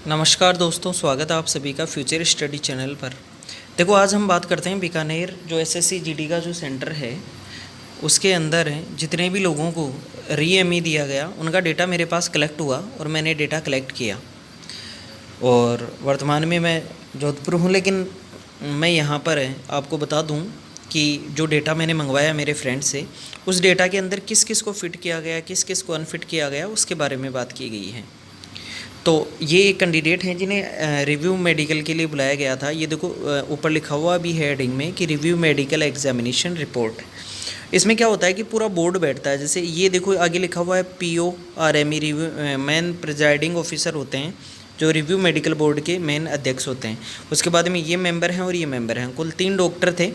नमस्कार दोस्तों, स्वागत है आप सभी का फ्यूचर स्टडी चैनल पर। देखो, आज हम बात करते हैं बीकानेर जो एसएससी जीडी का जो सेंटर है उसके अंदर जितने भी लोगों को री-एमई दिया गया उनका डेटा मेरे पास कलेक्ट हुआ और मैंने डेटा कलेक्ट किया। और वर्तमान में मैं जोधपुर हूँ, लेकिन मैं यहाँ पर आपको बता दूँ कि जो डेटा मैंने मंगवाया मेरे फ्रेंड से, उस डेटा के अंदर किस किस को फिट किया गया, किस किस को अनफिट किया गया, उसके बारे में बात की गई है। तो ये एक कैंडिडेट हैं जिन्हें रिव्यू मेडिकल के लिए बुलाया गया था। ये देखो, ऊपर लिखा हुआ भी है हेडिंग में कि रिव्यू मेडिकल एग्जामिनेशन रिपोर्ट। इसमें क्या होता है कि पूरा बोर्ड बैठता है। जैसे ये देखो, आगे लिखा हुआ है PORME, review main presiding officer होते हैं जो रिव्यू मेडिकल बोर्ड के मेन अध्यक्ष होते हैं। उसके बाद में ये मेंबर हैं और ये मेंबर हैं। कुल 3 डॉक्टर थे।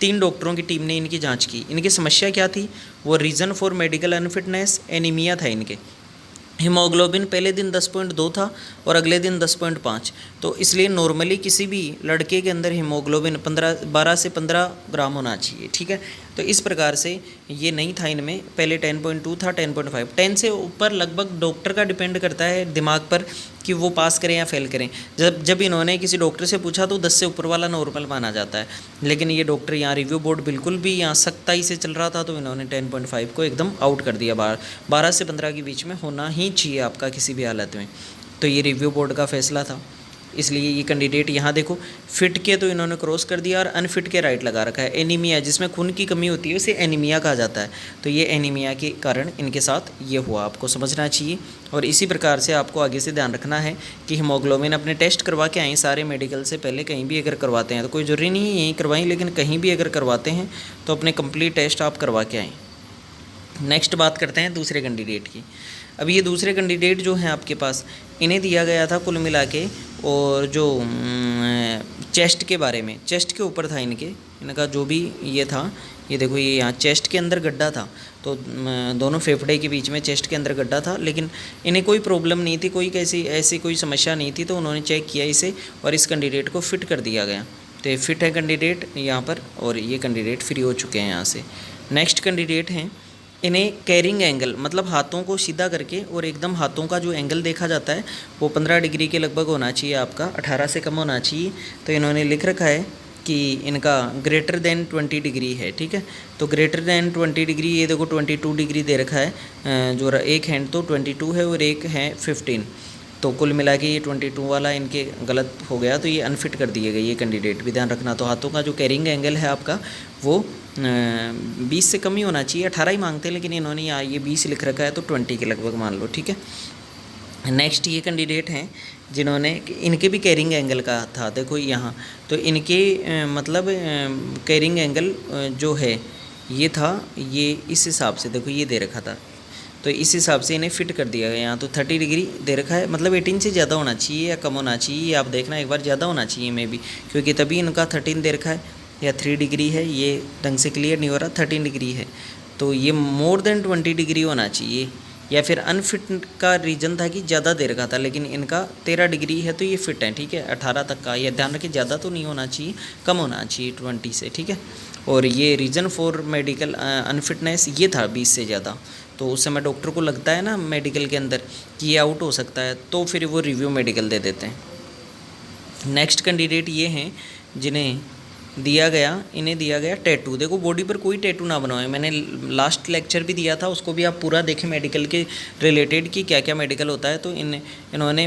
3 डॉक्टरों की टीम ने इनकी जांच की। इनकी समस्या क्या थी? वो reason for medical unfitness anaemia था इनके। हीमोग्लोबिन पहले दिन 10.2 था और अगले दिन 10.5। तो इसलिए नॉर्मली किसी भी लड़के के अंदर हीमोग्लोबिन 12 से 15 ग्राम होना चाहिए, ठीक है। तो इस प्रकार से ये नहीं था इनमें। पहले 10.2 था, 10.5। 10 से ऊपर लगभग डॉक्टर का डिपेंड करता है दिमाग पर कि वो पास करें या फेल करें। जब इन्होंने किसी डॉक्टर से पूछा तो 10 से ऊपर वाला नॉर्मल माना जाता है, लेकिन ये डॉक्टर यहाँ रिव्यू बोर्ड बिल्कुल भी यहाँ सख्ताई से चल रहा था, तो इन्होंने 10.5 को एकदम आउट कर दिया। 12 से 15 के बीच में होना ही चाहिए आपका किसी भी हालत में। तो ये रिव्यू बोर्ड का फैसला था। इसलिए ये कैंडिडेट यहाँ देखो, फिट के तो इन्होंने क्रॉस कर दिया और अनफिट के राइट लगा रखा है। एनीमिया, जिसमें खून की कमी होती है उसे एनीमिया कहा जाता है। तो ये एनीमिया के कारण इनके साथ ये हुआ, आपको समझना चाहिए। और इसी प्रकार से आपको आगे से ध्यान रखना है कि हीमोग्लोबिन अपने टेस्ट करवा के आएँ सारे मेडिकल से पहले। कहीं भी अगर करवाते हैं तो कोई ज़रूरी नहीं है यहीं करवाएं, लेकिन कहीं भी अगर करवाते हैं तो अपने कंप्लीट टेस्ट आप करवा के आएँ। नेक्स्ट बात करते हैं दूसरे कैंडिडेट की। अब ये दूसरे कैंडिडेट जो हैं आपके पास, इन्हें दिया गया था कुल मिला के, और जो चेस्ट के बारे में, चेस्ट के ऊपर था इनका जो भी ये था। ये देखो, ये यहाँ चेस्ट के अंदर गड्ढा था, तो दोनों फेफड़े के बीच में चेस्ट के अंदर गड्ढा था, लेकिन इन्हें कोई प्रॉब्लम नहीं थी, कोई ऐसी कोई समस्या नहीं थी। तो उन्होंने चेक किया इसे और इस कैंडिडेट को फिट कर दिया गया। तो ये फिट है कैंडिडेट यहाँ पर, और ये कैंडिडेट फ्री हो चुके हैं यहाँ से। नेक्स्ट कैंडिडेट हैं, इन्हें कैरिंग एंगल, मतलब हाथों को सीधा करके और एकदम हाथों का जो एंगल देखा जाता है वो 15 डिग्री के लगभग होना चाहिए आपका, 18 से कम होना चाहिए। तो इन्होंने लिख रखा है कि इनका ग्रेटर देन 20 डिग्री है, ठीक है। तो ग्रेटर देन 20 डिग्री, ये देखो 22 डिग्री दे रखा है। जो एक हैंड तो 22 है और एक है 15। तो कुल मिला के ये 22 वाला इनके गलत हो गया, तो ये अनफिट कर दिए गए ये कैंडिडेट भी। ध्यान रखना, तो हाथों का जो कैरिंग एंगल है आपका वो 20 से कम ही होना चाहिए। 18 ही मांगते हैं, लेकिन इन्होंने यहाँ ये 20 लिख रखा है, तो 20 के लगभग मान लो, ठीक है। नेक्स्ट ये कैंडिडेट हैं जिन्होंने, इनके भी कैरिंग एंगल का था, देखो यहाँ। तो इनके मतलब कैरिंग एंगल जो है ये था, ये इस हिसाब से देखो ये दे रखा था, तो इस हिसाब से इन्हें फिट कर दिया गया। यहाँ तो 30 डिग्री दे रखा है, मतलब 18 से ज़्यादा होना चाहिए या कम होना चाहिए, आप देखना एक बार, ज़्यादा होना चाहिए मे भी, क्योंकि तभी इनका 13 दे रखा है, या 3 डिग्री है, ये ढंग से क्लियर नहीं हो रहा, 13 डिग्री है। तो ये मोर देन 20 डिग्री होना चाहिए, या फिर अनफिट का रीज़न था कि ज़्यादा दे रखा था, लेकिन इनका 13 डिग्री है, तो ये फिट है, ठीक है। 18 तक का, यह ध्यान रखिए, ज़्यादा तो नहीं होना चाहिए, कम होना चाहिए 20 से, ठीक है। और ये रीज़न फॉर मेडिकल अनफिटनेस ये था 20 से ज़्यादा। तो उस समय डॉक्टर को लगता है ना मेडिकल के अंदर कि ये आउट हो सकता है, तो फिर वो रिव्यू मेडिकल दे देते हैं। नेक्स्ट कैंडिडेट ये हैं जिन्हें दिया गया, इन्हें दिया गया टैटू। देखो, बॉडी पर कोई टैटू ना बनवाए। मैंने लास्ट लेक्चर भी दिया था, उसको भी आप पूरा देखें मेडिकल के रिलेटेड कि क्या क्या मेडिकल होता है। तो इन्होंने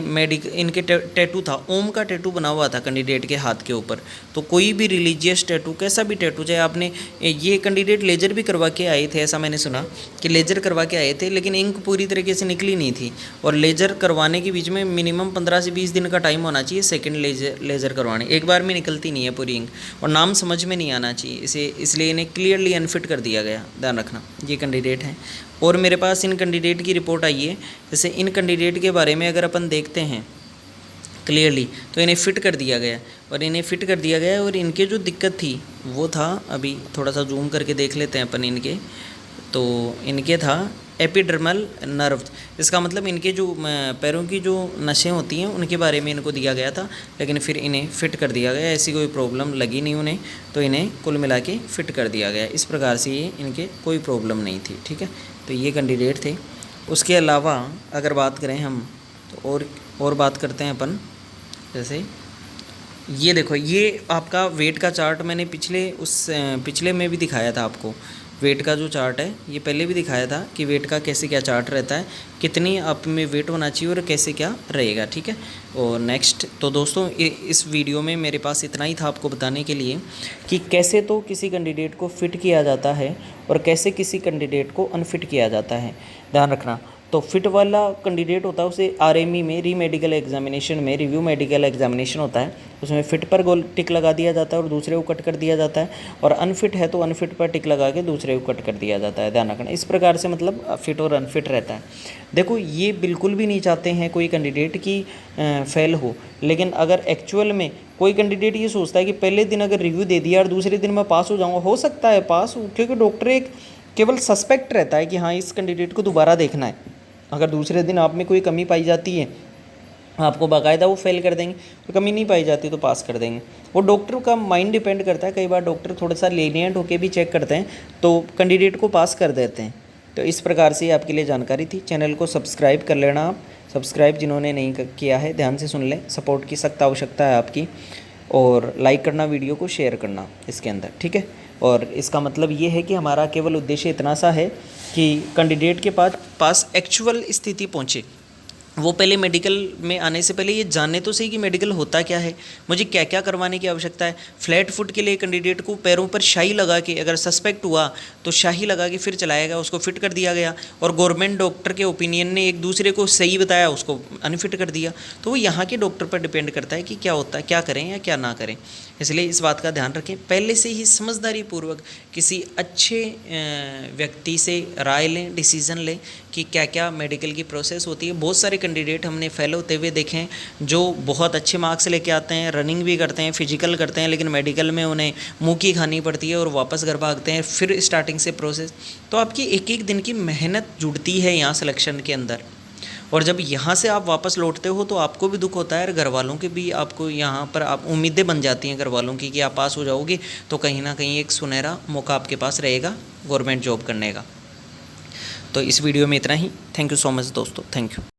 इनके टैटू था, ओम का टैटू बना हुआ था कैंडिडेट के हाथ के ऊपर। तो कोई भी रिलीजियस टैटू, कैसा भी टैटू, चाहे आपने, ये कैंडिडेट लेजर भी करवा के आए थे, ऐसा मैंने सुना कि लेजर करवा के आए थे, लेकिन इंक पूरी तरीके से निकली नहीं थी। और लेजर करवाने के बीच में मिनिमम 15 से 20 दिन का टाइम होना चाहिए सेकेंड लेजर करवाने, एक बार में निकलती नहीं है पूरी इंक, और नाम समझ में नहीं आना चाहिए इसलिए इन्हें क्लियरली अनफिट कर दिया गया। ध्यान रखना, ये कैंडिडेट हैं। और मेरे पास इन कैंडिडेट की रिपोर्ट आई है। जैसे इन कैंडिडेट के बारे में अगर अपन देखते हैं क्लियरली, तो इन्हें फ़िट कर दिया गया, और इन्हें फ़िट कर दिया गया। और इनके जो दिक्कत थी वो था, अभी थोड़ा सा जूम करके देख लेते हैं अपन इनके। तो इनके था एपिडर्मल नर्व, इसका मतलब इनके जो पैरों की जो नसें होती हैं उनके बारे में इनको दिया गया था, लेकिन फिर इन्हें फ़िट कर दिया गया। ऐसी कोई प्रॉब्लम लगी नहीं उन्हें, तो इन्हें कुल मिला के फ़िट कर दिया गया। इस प्रकार से ये इनके कोई प्रॉब्लम नहीं थी, ठीक है। तो ये कैंडिडेट थे। उसके अलावा अगर बात करें हम तो और बात करते हैं अपन, जैसे ये देखो, ये आपका वेट का चार्ट मैंने पिछले में भी दिखाया था आपको। वेट का जो चार्ट है ये पहले भी दिखाया था कि वेट का कैसे क्या चार्ट रहता है, कितनी आप में वेट होना चाहिए और कैसे क्या रहेगा, ठीक है। और नेक्स्ट तो दोस्तों इस वीडियो में मेरे पास इतना ही था आपको बताने के लिए कि कैसे तो किसी कैंडिडेट को फिट किया जाता है और कैसे किसी कैंडिडेट को अनफिट किया जाता है। ध्यान रखना, तो फिट वाला कैंडिडेट होता है उसे आरएमई में, री मेडिकल एग्जामिनेशन में, रिव्यू मेडिकल एग्जामिनेशन होता है, उसमें फिट पर गोल टिक लगा दिया जाता है और दूसरे को कट कर दिया जाता है, और अनफिट है तो अनफिट पर टिक लगा के दूसरे को कट कर दिया जाता है। ध्यान रखना, इस प्रकार से मतलब फिट और अनफिट रहता है। देखो ये बिल्कुल भी नहीं चाहते हैं कोई कैंडिडेट की फेल हो, लेकिन अगर एक्चुअल में कोई कैंडिडेट ये सोचता है कि पहले दिन अगर रिव्यू दे दिया और दूसरे दिन मैं पास हो जाऊँगा, हो सकता है पास, क्योंकि डॉक्टर एक केवल सस्पेक्ट रहता है कि हाँ इस कैंडिडेट को दोबारा देखना है। अगर दूसरे दिन आप में कोई कमी पाई जाती है, आपको बाकायदा वो फेल कर देंगे, और कमी नहीं पाई जाती तो पास कर देंगे। वो डॉक्टर का माइंड डिपेंड करता है, कई बार डॉक्टर थोड़ा सा लेनियंट होकर भी चेक करते हैं तो कैंडिडेट को पास कर देते हैं। तो इस प्रकार से आपके लिए जानकारी थी। चैनल को सब्सक्राइब कर लेना आप, सब्सक्राइब जिन्होंने नहीं किया है ध्यान से सुन लें, सपोर्ट की सख्त आवश्यकता है आपकी, और लाइक करना, वीडियो को शेयर करना इसके अंदर, ठीक है। और इसका मतलब ये है कि हमारा केवल उद्देश्य इतना सा है कि कैंडिडेट के पास एक्चुअल स्थिति पहुँचे। वो पहले मेडिकल में आने से पहले ये जानने तो सही कि मेडिकल होता क्या है, मुझे क्या क्या करवाने की आवश्यकता है। फ्लैट फुट के लिए कैंडिडेट को पैरों पर शाही लगा के, अगर सस्पेक्ट हुआ तो शाही लगा के फिर चलाया गया, उसको फिट कर दिया गया, और गवर्नमेंट डॉक्टर के ओपिनियन ने एक दूसरे को सही बताया, उसको अनफिट कर दिया। तो वो यहाँ के डॉक्टर पर डिपेंड करता है कि क्या होता है, क्या करें या क्या ना करें। इसलिए इस बात का ध्यान रखें, पहले से ही समझदारी पूर्वक किसी अच्छे व्यक्ति से राय लें, डिसीज़न लें कि क्या क्या मेडिकल की प्रोसेस होती है। बहुत सारे कैंडिडेट हमने फेल होते हुए देखे हैं जो बहुत अच्छे मार्क्स लेके आते हैं, रनिंग भी करते हैं, फिजिकल करते हैं, लेकिन मेडिकल में उन्हें मुँह की खानी पड़ती है और वापस घर भागते हैं, फिर स्टार्टिंग से प्रोसेस। तो आपकी एक एक दिन की मेहनत जुड़ती है यहाँ सिलेक्शन के अंदर, और जब यहाँ से आप वापस लौटते हो तो आपको भी दुख होता है और घर वालों के भी, आपको यहाँ पर आप उम्मीदें बन जाती हैं घर वालों की कि आप पास हो जाओगे तो कहीं ना कहीं एक सुनहरा मौका आपके पास रहेगा गवर्नमेंट जॉब करने का। तो इस वीडियो में इतना ही। थैंक यू सो मच दोस्तों, थैंक यू।